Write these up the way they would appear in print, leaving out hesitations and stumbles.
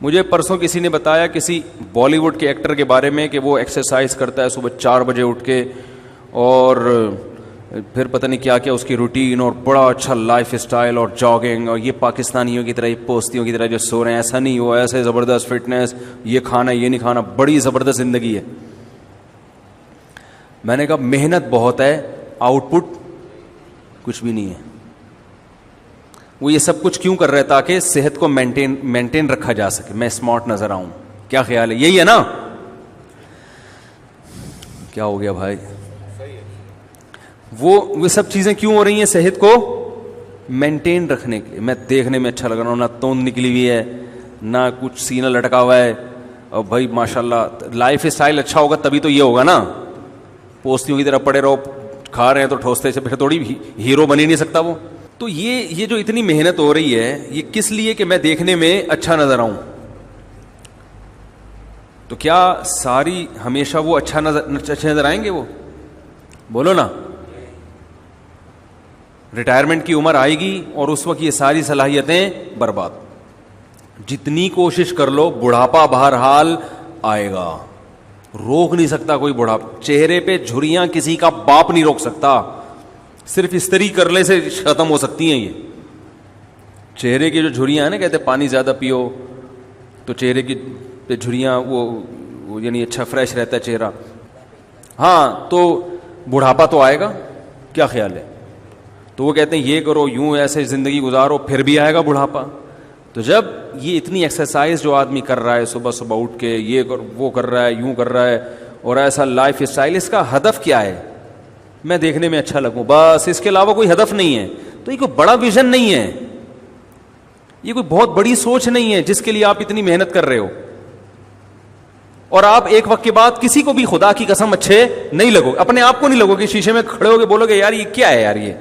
مجھے پرسوں کسی نے بتایا کسی بالی ووڈ کے ایکٹر کے بارے میں کہ وہ ایکسرسائز کرتا ہے صبح 4 بجے اٹھ کے, اور پھر پتہ نہیں کیا کیا اس کی روٹین, اور بڑا اچھا لائف اسٹائل اور جاگنگ, اور یہ پاکستانیوں کی طرح, یہ پوستیوں کی طرح جو سو رہے ہیں, ایسا نہیں ہو, ایسے زبردست فٹنس, یہ کھانا یہ نہیں کھانا, بڑی زبردست زندگی ہے. میں نے کہا محنت بہت ہے, آؤٹ پٹ کچھ بھی نہیں ہے. وہ یہ سب کچھ کیوں کر رہا ہے؟ تاکہ صحت کو مینٹین رکھا جا سکے, میں اسمارٹ نظر آؤں. کیا خیال ہے؟ یہی ہے نا؟ کیا ہو گیا بھائی؟ وہ سب چیزیں کیوں ہو رہی ہیں؟ صحت کو مینٹین رکھنے کے. میں دیکھنے میں اچھا لگ رہا ہوں, نہ توند نکلی ہوئی ہے, نہ کچھ سینہ لٹکا ہوا ہے, اور بھائی ماشاءاللہ لائف اسٹائل اچھا ہوگا تبھی تو یہ ہوگا نا. پوستیوں کی طرح پڑے رہو, کھا رہے ہیں تو ٹھوستے سے, پھر تھوڑی ہیرو بن ہی نہیں سکتا وہ. تو یہ جو اتنی محنت ہو رہی ہے, یہ کس لیے؟ کہ میں دیکھنے میں اچھا نظر آؤں. تو کیا ساری ہمیشہ وہ اچھے نظر آئیں گے؟ وہ بولو نا. ریٹائرمنٹ کی عمر آئے گی اور اس وقت یہ ساری صلاحیتیں برباد. جتنی کوشش کر لو, بڑھاپا بہرحال آئے گا, روک نہیں سکتا کوئی بڑھاپا. چہرے پہ جھریاں کسی کا باپ نہیں روک سکتا, صرف استری کرنے سے ختم ہو سکتی ہیں. یہ چہرے کی جو جھریاں ہیں نا, کہتے ہیں پانی زیادہ پیو تو چہرے کی پہ جھریاں وہ یعنی اچھا فریش رہتا ہے چہرہ. ہاں تو بڑھاپا تو آئے گا. کیا خیال ہے؟ تو وہ کہتے ہیں یہ کرو, یوں ایسے زندگی گزارو, پھر بھی آئے گا بڑھاپا. تو جب یہ اتنی ایکسرسائز جو آدمی کر رہا ہے, صبح صبح اٹھ کے یہ وہ کر رہا ہے, یوں کر رہا ہے, اور ایسا لائف اسٹائل, اس کا ہدف کیا ہے؟ میں دیکھنے میں اچھا لگوں, بس. اس کے علاوہ کوئی ہدف نہیں ہے. تو یہ کوئی بڑا ویژن نہیں ہے, یہ کوئی بہت بڑی سوچ نہیں ہے جس کے لیے آپ اتنی محنت کر رہے ہو. اور آپ ایک وقت کے بعد کسی کو بھی خدا کی قسم اچھے نہیں لگو, اپنے آپ کو نہیں لگو کہ شیشے میں کھڑے ہو کے بولو گے یار یہ کیا ہے یار. یہ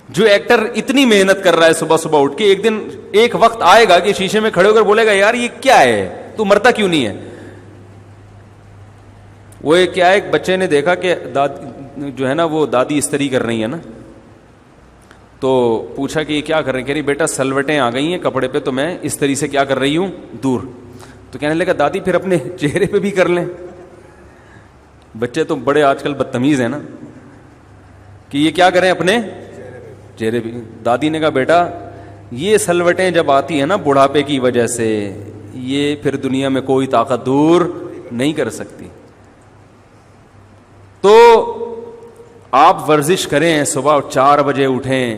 جو ایکٹر اتنی محنت کر رہا ہے صبح صبح اٹھ کے, ایک دن ایک وقت آئے گا کہ شیشے میں کھڑے ہو کر بولے گا یار یہ کیا ہے, تو مرتا کیوں نہیں ہے. وہ کیا ہے, ایک بچے نے دیکھا کہ جو ہے نا وہ دادی استری کر رہی ہے نا, تو پوچھا کہ یہ کیا کر رہے ہیں؟ کہہ رہی بیٹا سلوٹیں آ گئی ہیں کپڑے پہ تو میں استری سے کیا کر رہی ہوں, دور. تو کہنے لگا دادی پھر اپنے چہرے پہ بھی کر لیں. بچے تو بڑے آج کل بدتمیز ہیں نا, کہ یہ کیا کریں اپنے چہرے پہ. دادی نے کہا بیٹا یہ سلوٹیں جب آتی ہیں نا بڑھاپے کی وجہ سے, یہ پھر دنیا میں کوئی طاقت دور نہیں کر سکتی. تو آپ ورزش کریں, صبح 4 بجے اٹھیں,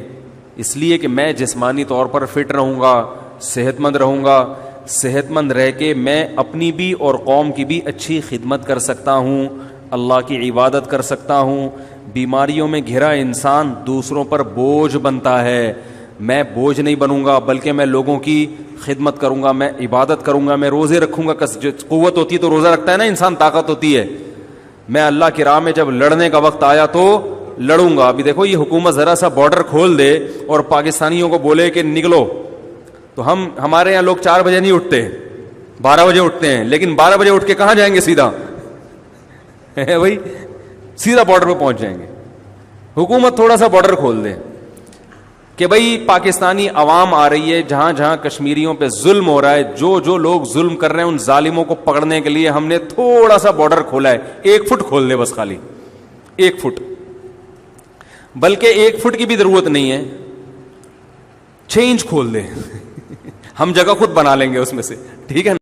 اس لیے کہ میں جسمانی طور پر فٹ رہوں گا, صحت مند رہوں گا. صحت مند رہ کے میں اپنی بھی اور قوم کی بھی اچھی خدمت کر سکتا ہوں, اللہ کی عبادت کر سکتا ہوں. بیماریوں میں گھرا انسان دوسروں پر بوجھ بنتا ہے. میں بوجھ نہیں بنوں گا, بلکہ میں لوگوں کی خدمت کروں گا, میں عبادت کروں گا, میں روزے رکھوں گا. قوت ہوتی ہے تو روزہ رکھتا ہے نا انسان, طاقت ہوتی ہے. میں اللہ کی راہ میں جب لڑنے کا وقت آیا تو لڑوں گا. ابھی دیکھو یہ حکومت ذرا سا بارڈر کھول دے اور پاکستانیوں کو بولے کہ نکلو, تو ہمارے یہاں لوگ 4 بجے نہیں اٹھتے, 12 بجے اٹھتے ہیں. لیکن 12 بجے اٹھ کے کہاں جائیں گے؟ سیدھا بھائی سیدھا بارڈر پہ پہنچ جائیں گے. حکومت تھوڑا سا بارڈر کھول دے کہ بھائی پاکستانی عوام آ رہی ہے, جہاں جہاں کشمیریوں پہ ظلم ہو رہا ہے, جو لوگ ظلم کر رہے ہیں ان ظالموں کو پکڑنے کے لیے ہم نے تھوڑا سا بارڈر کھولا ہے. 1 فٹ کھول دے بس, خالی 1 فٹ, بلکہ 1 فٹ کی بھی ضرورت نہیں ہے, 6 انچ کھول دے, ہم جگہ خود بنا لیں گے اس میں سے, ٹھیک ہے نا.